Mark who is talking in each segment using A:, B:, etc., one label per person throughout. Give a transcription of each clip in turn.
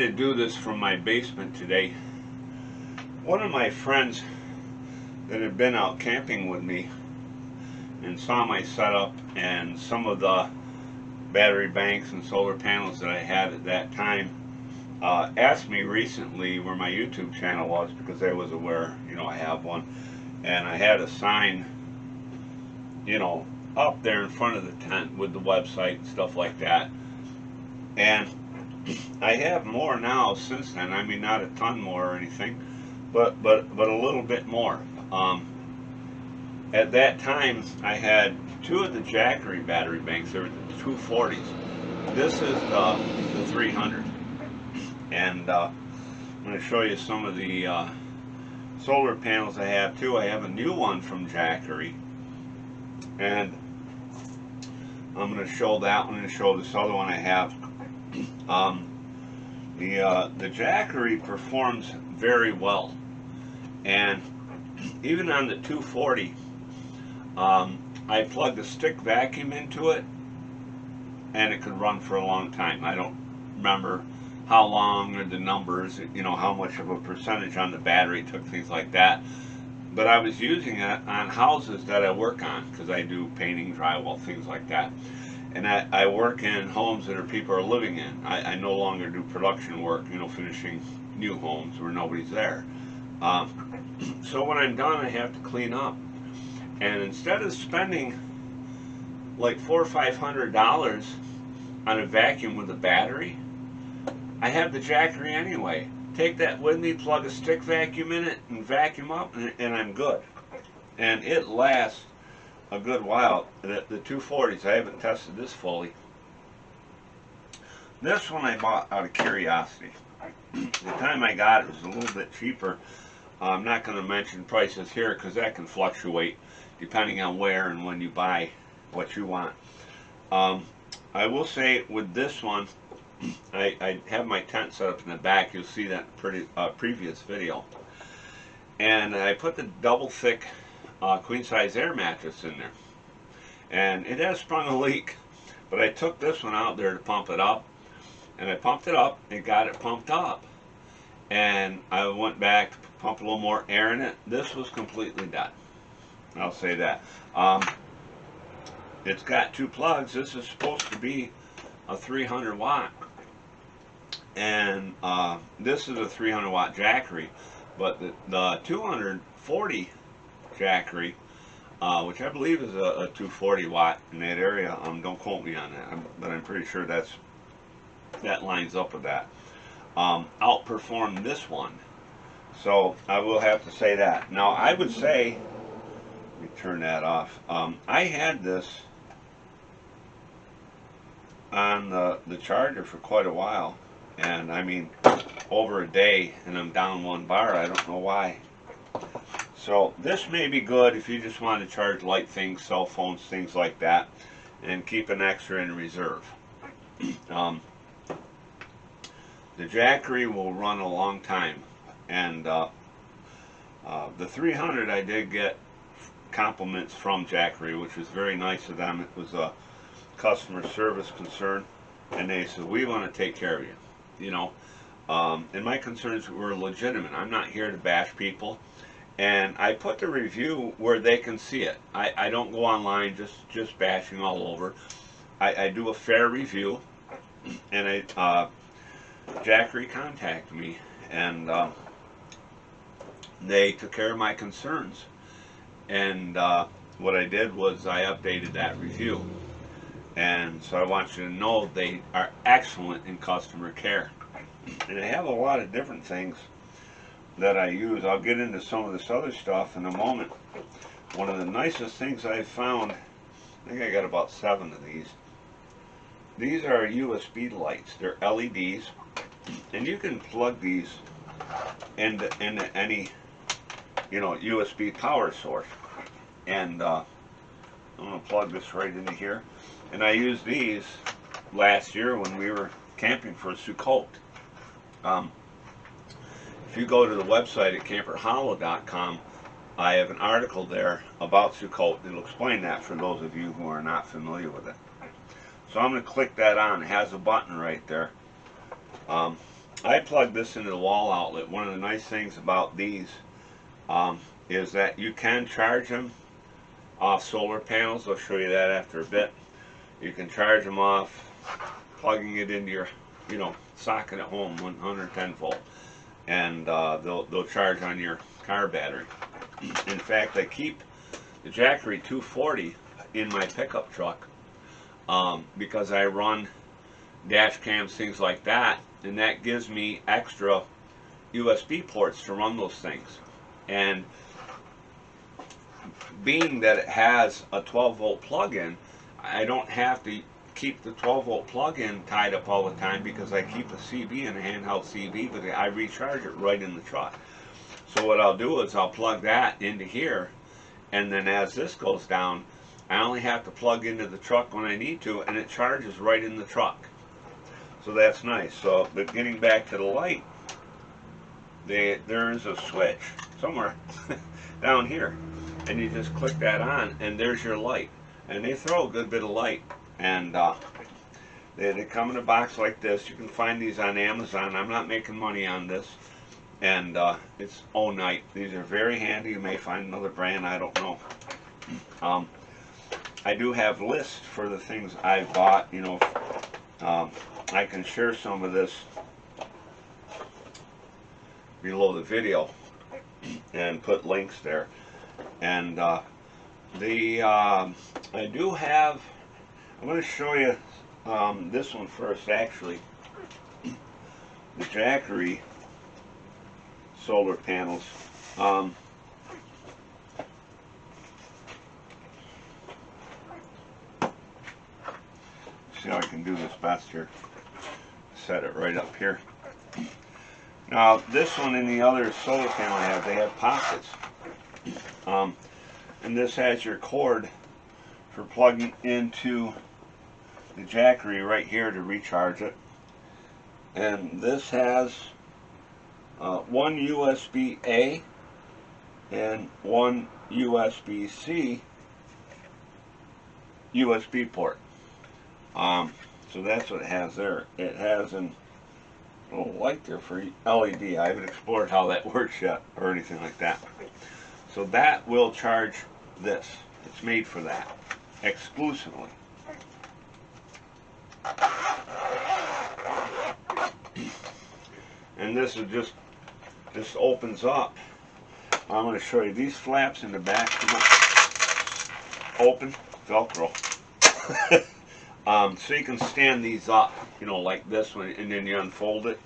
A: to do this from my basement today. One of my friends that had been out camping with me and saw my setup and some of the battery banks and solar panels that I had at that time asked me recently where my YouTube channel was, because I was aware, I have one, and I had a sign, up there in front of the tent with the website and stuff like that. And I have more now since then. I mean, not a ton more or anything, but a little bit more. At that time, I had two of the Jackery battery banks. They were the 240s. This is the 300, and I'm going to show you some of the solar panels I have too. I have a new one from Jackery, and I'm going to show that one and show this other one I have. The Jackery performs very well, and even on the 240, I plugged a stick vacuum into it, and it could run for a long time. I don't remember how long or the numbers, how much of a percentage on the battery it took, things like that. But I was using it on houses that I work on, because I do painting, drywall, things like that. And I work in homes that people are living in. I no longer do production work, finishing new homes where nobody's there. So when I'm done, I have to clean up. And instead of spending like $400 or $500 on a vacuum with a battery, I have the Jackery anyway. Take that with me, plug a stick vacuum in it, and vacuum up, and I'm good. And it lasts a good while. The 240s, I haven't tested this fully. This one I bought out of curiosity. The time I got it was a little bit cheaper. I'm not going to mention prices here because that can fluctuate depending on where and when you buy what you want. I will say with this one, I have my tent set up in the back. You'll see that in previous video. And I put the double thick queen size air mattress in there. And it has sprung a leak. But I took this one out there to pump it up. And I pumped it up and got it pumped up. And I went back to pump a little more air in it. This was completely dead. I'll say that. It's got two plugs. This is supposed to be a 300 watt. And this is a 300 watt Jackery. But the 240 Jackery, which I believe is a 240 watt in that area, don't quote me on that, but I'm pretty sure that lines up with that, outperformed this one. So I will have to say that. Now I would say, let me turn that off. I had this on the charger for quite a while, and I mean over a day, and I'm down one bar. I don't know why. So this may be good if you just want to charge light things, cell phones, things like that, and keep an extra in reserve. The Jackery will run a long time, and the 300 I did get compliments from Jackery, which was very nice of them. It was a customer service concern, and they said, we want to take care of you, and my concerns were legitimate. I'm not here to bash people, and I put the review where they can see it. I don't go online just bashing all over. I do a fair review, and Jackery contacted me, and they took care of my concerns. And what I did was I updated that review. And so I want you to know they are excellent in customer care. And I have a lot of different things that I use. I'll get into some of this other stuff in a moment. One of the nicest things I've found, I think I got about 7 of these. These are USB lights. They're LEDs. And you can plug these into any, USB power source. And I'm going to plug this right into here. And I used these last year when we were camping for Sukkot. If you go to the website at camperhollow.com, I have an article there about Sukkot. It'll explain that for those of you who are not familiar with it. So I'm going to click that on. It has a button right there. I plug this into the wall outlet. One of the nice things about these is that you can charge them off solar panels. I'll show you that after a bit. You can charge them off plugging it into your, socket at home, 110 volt, and they'll charge on your car battery. In fact, I keep the Jackery 240 in my pickup truck because I run dash cams, things like that, and that gives me extra USB ports to run those things. And being that it has a 12 volt plug-in, I don't have to keep the 12 volt plug-in tied up all the time because I keep a CB in a handheld CB, but I recharge it right in the truck. So what I'll do is I'll plug that into here, and then as this goes down, I only have to plug into the truck when I need to, and it charges right in the truck. So that's nice. So, but getting back to the light, there is a switch somewhere down here, and you just click that on, and there's your light. And they throw a good bit of light, and they come in a box like this. You can find these on Amazon. I'm not making money on this, and it's Onite. These are very handy. You may find another brand, I don't know. I do have lists for the things I bought. I can share some of this below the video and put links there. And I do have, I'm going to show you this one first, actually. The Jackery solar panels. See how I can do this best here. Set it right up here. Now this one and the other solar panel I have, they have pockets. And this has your cord for plugging into the Jackery right here to recharge it. And this has one USB-A and one USB-C USB port. So that's what it has there. It has a little light there for LED. I haven't explored how that works yet or anything like that. So that will charge this. It's made for that exclusively. And this is just opens up. I'm going to show you these flaps in the back. Open, Velcro. So you can stand these up, like this one, and then you unfold it.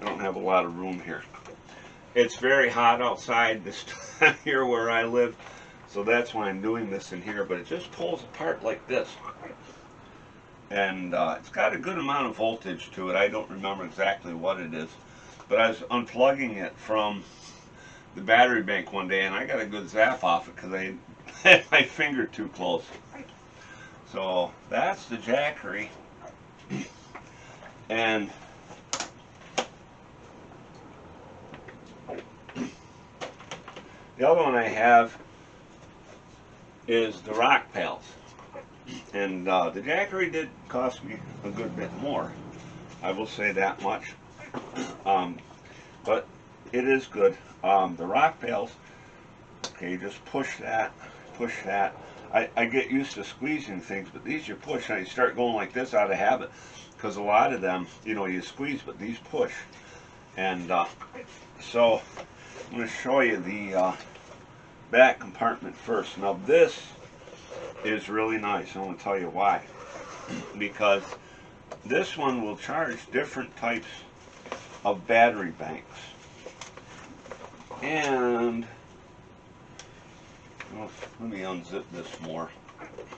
A: I don't have a lot of room here. It's very hot outside this time here where I live, so that's why I'm doing this in here, but it just pulls apart like this. And it's got a good amount of voltage to it. I don't remember exactly what it is, but I was unplugging it from the battery bank one day, and I got a good zap off it because I had my finger too close. So that's the Jackery. And the other one I have is the Rockpals. And the Jackery did cost me a good bit more, I will say that much. But it is good. The Rockpals, okay, you just push that, push that. I get used to squeezing things, but these you push, and you start going like this out of habit, because a lot of them, you squeeze, but these push. And so I'm going to show you the back compartment first. Now this is really nice. I want to tell you why. Because this one will charge different types of battery banks. And well, let me unzip this more.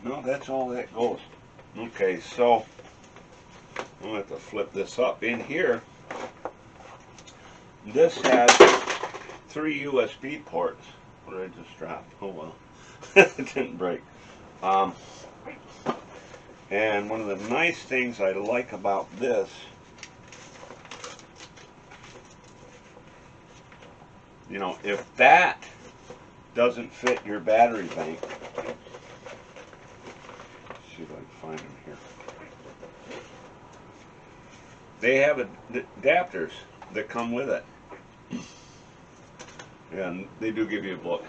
A: No, that's all that goes. Okay, so I'm going to have to flip this up. In here, this has 3 USB ports. What did I just drop? Oh well, it didn't break. And one of the nice things I like about this if that doesn't fit your battery bank, let's see if I can find them here. They have adapters that come with it. And they do give you a book.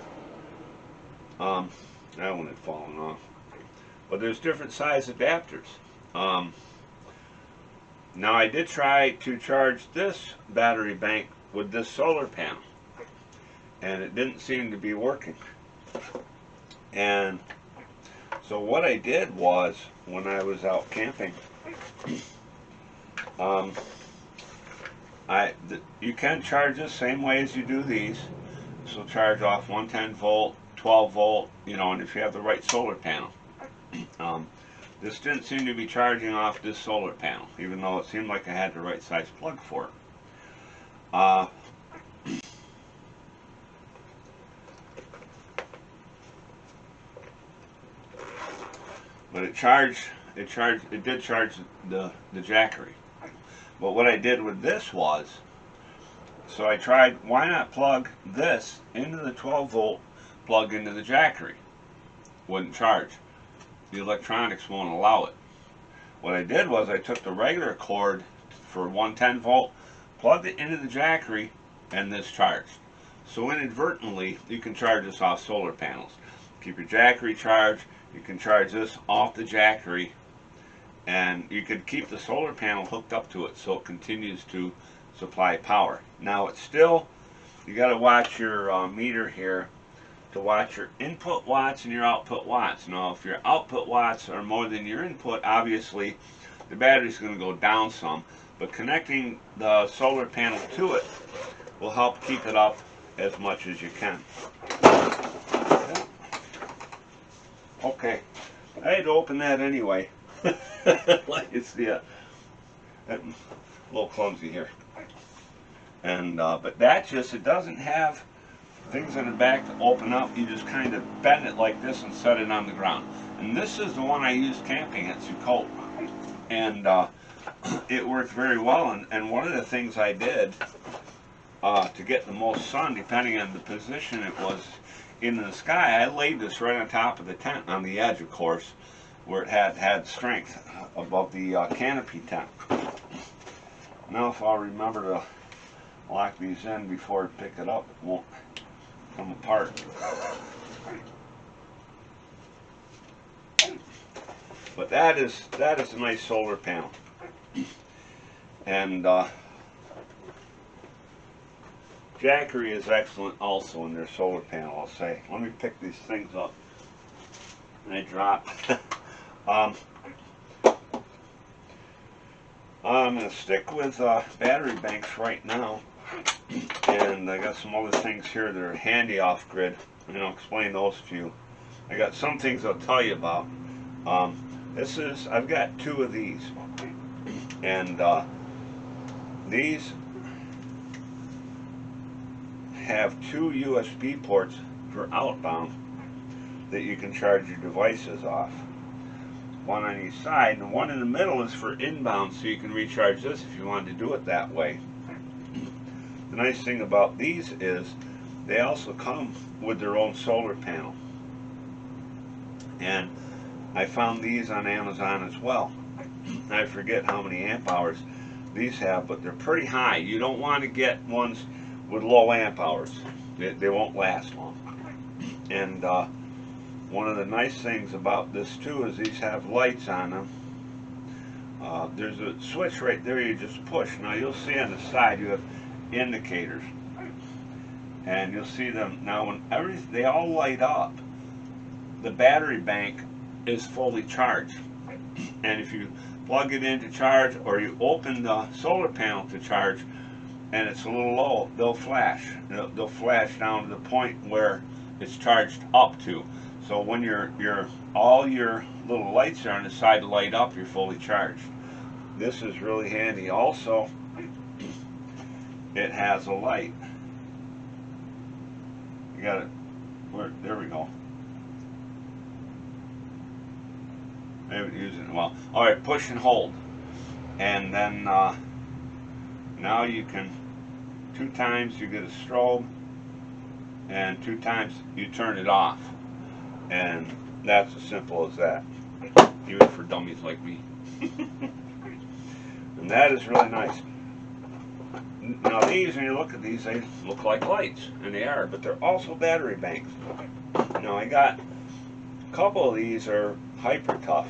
A: That one had fallen off. But there's different size adapters. Now I did try to charge this battery bank with this solar panel, and it didn't seem to be working. And so what I did was, when I was out camping, you can charge this same way as you do these. So charge off 110 volt, 12 volt, you know, and if you have the right solar panel. This didn't seem to be charging off this solar panel, even though it seemed like I had the right size plug for it. But it did charge the Jackery. But what I did with this was, so I tried, why not plug this into the 12 volt, plug into the Jackery? Wouldn't charge. The electronics won't allow it. What I did was I took the regular cord for 110 volt, plugged it into the Jackery, and this charged. So inadvertently, you can charge this off solar panels. Keep your Jackery charged, you can charge this off the Jackery, and you could keep the solar panel hooked up to it so it continues to supply power. Now it's still, you got to watch your meter here to watch your input watts and your output watts. Now if your output watts are more than your input, obviously the battery's going to go down some, but connecting the solar panel to it will help keep it up as much as you can. Okay, I had to open that anyway. You see it, a little clumsy here. And but that just, it doesn't have things in the back to open up. You just kind of bend it like this and set it on the ground. And this is the one I used camping at Sukkot, and it worked very well. And one of the things I did to get the most sun, depending on the position it was in the sky, I laid this right on top of the tent, on the edge, of course, where it had strength above the canopy tent. Now if I'll remember to lock these in before I pick it up, it won't come apart. But that is a nice solar panel. And Jackery is excellent also in their solar panel, I'll say. Let me pick these things up. And I drop. I'm going to stick with battery banks right now. And I got some other things here that are handy off grid, and I'll explain those to you. I got some things I'll tell you about. I've got two of these, and these have two USB ports for outbound that you can charge your devices off. One on each side, and one in the middle is for inbound, so you can recharge this if you wanted to do it that way. The nice thing about these is they also come with their own solar panel. And I found these on Amazon as well. I forget how many amp hours these have, but they're pretty high. You don't want to get ones with low amp hours. They won't last long. And one of the nice things about this too is these have lights on them. There's a switch right there you just push. Now you'll see on the side you have indicators, and you'll see them now when they all light up. The battery bank is fully charged, and if you plug it in to charge, or you open the solar panel to charge and it's a little low, they'll flash. They'll flash down to the point where it's charged up to. So when all your little lights are on the side light up, you're fully charged. This is really handy. Also, it has a light. You got it. There we go. I haven't used it in a while. All right, push and hold, and then now you can, 2 times you get a strobe, and 2 times you turn it off, and that's as simple as that, even for dummies like me. And that is really nice. Now these, when you look at these, they look like lights, and they are, but they're also battery banks. Now I got a couple of these are Hyper Tough.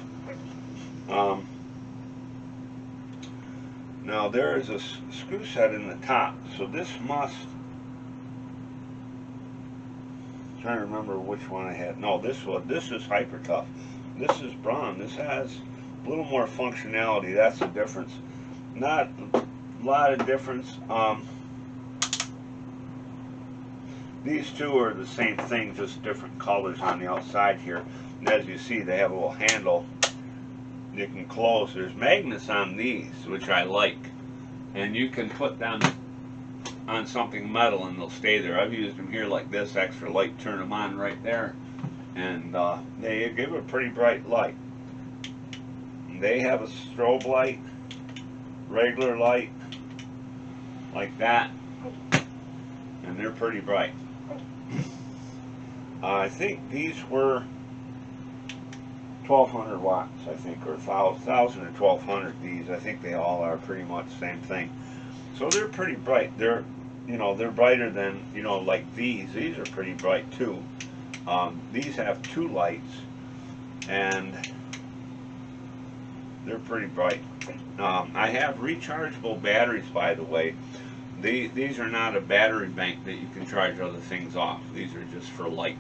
A: Now there is a screw set in the top, so this must, I'm trying to remember which one I had. No, this one, this is Hyper Tough. This is Braun. This has a little more functionality. That's the difference. Not a lot of difference. These two are the same thing, just different colors on the outside here. And as you see, they have a little handle you can close. There's magnets on these, which I like, and you can put them on something metal and they'll stay there. I've used them here like this, extra light, turn them on right there, and they give a pretty bright light. They have a strobe light, regular light, like that, and they're pretty bright. I think these were 1200 watts, I think, or 1000 and 1200. These, I think they all are pretty much the same thing. So they're pretty bright. They're, you know, they're brighter than, you know, like these. These are pretty bright too. These have two lights, and they're pretty bright. I have rechargeable batteries, by the way. These are not a battery bank that you can charge other things off. These are just for light.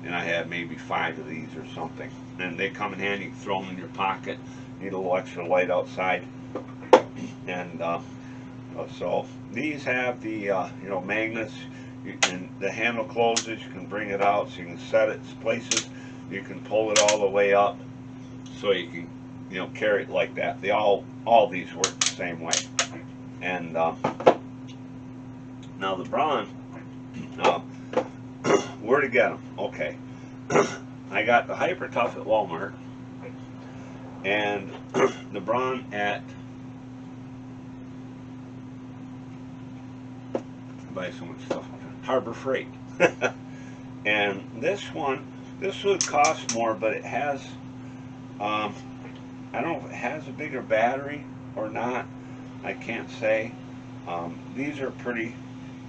A: And I have maybe 5 of these or something. And they come in handy. You can throw them in your pocket. Need a little extra light outside. And so these have the you know, magnets. The handle closes. You can bring it out so you can set it places. You can pull it all the way up so you can, you know, carry it like that. They all these work the same way. And now the Braun, where to get them? Okay, I got the Hyper Tough at Walmart, and the Braun at, I buy so much stuff, Harbor Freight. And this one, this would cost more, but it has, I don't know if it has a bigger battery or not. I can't say. These are pretty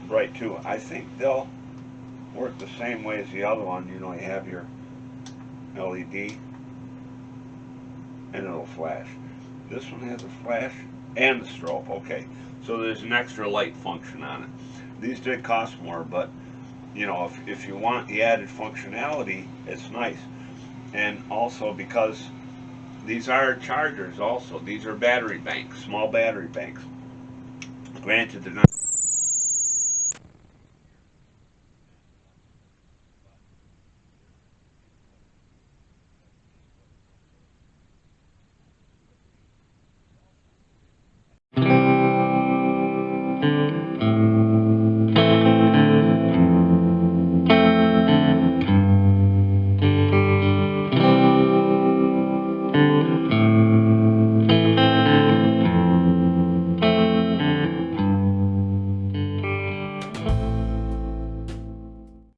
A: bright too. I think they'll work the same way as the other one. You know, you have your LED and it'll flash. This one has a flash and the strobe. Okay, so there's an extra light function on it. These did cost more, but you know, if you want the added functionality, it's nice. And also, because these are chargers also, these are battery banks, small battery banks. Granted, they're not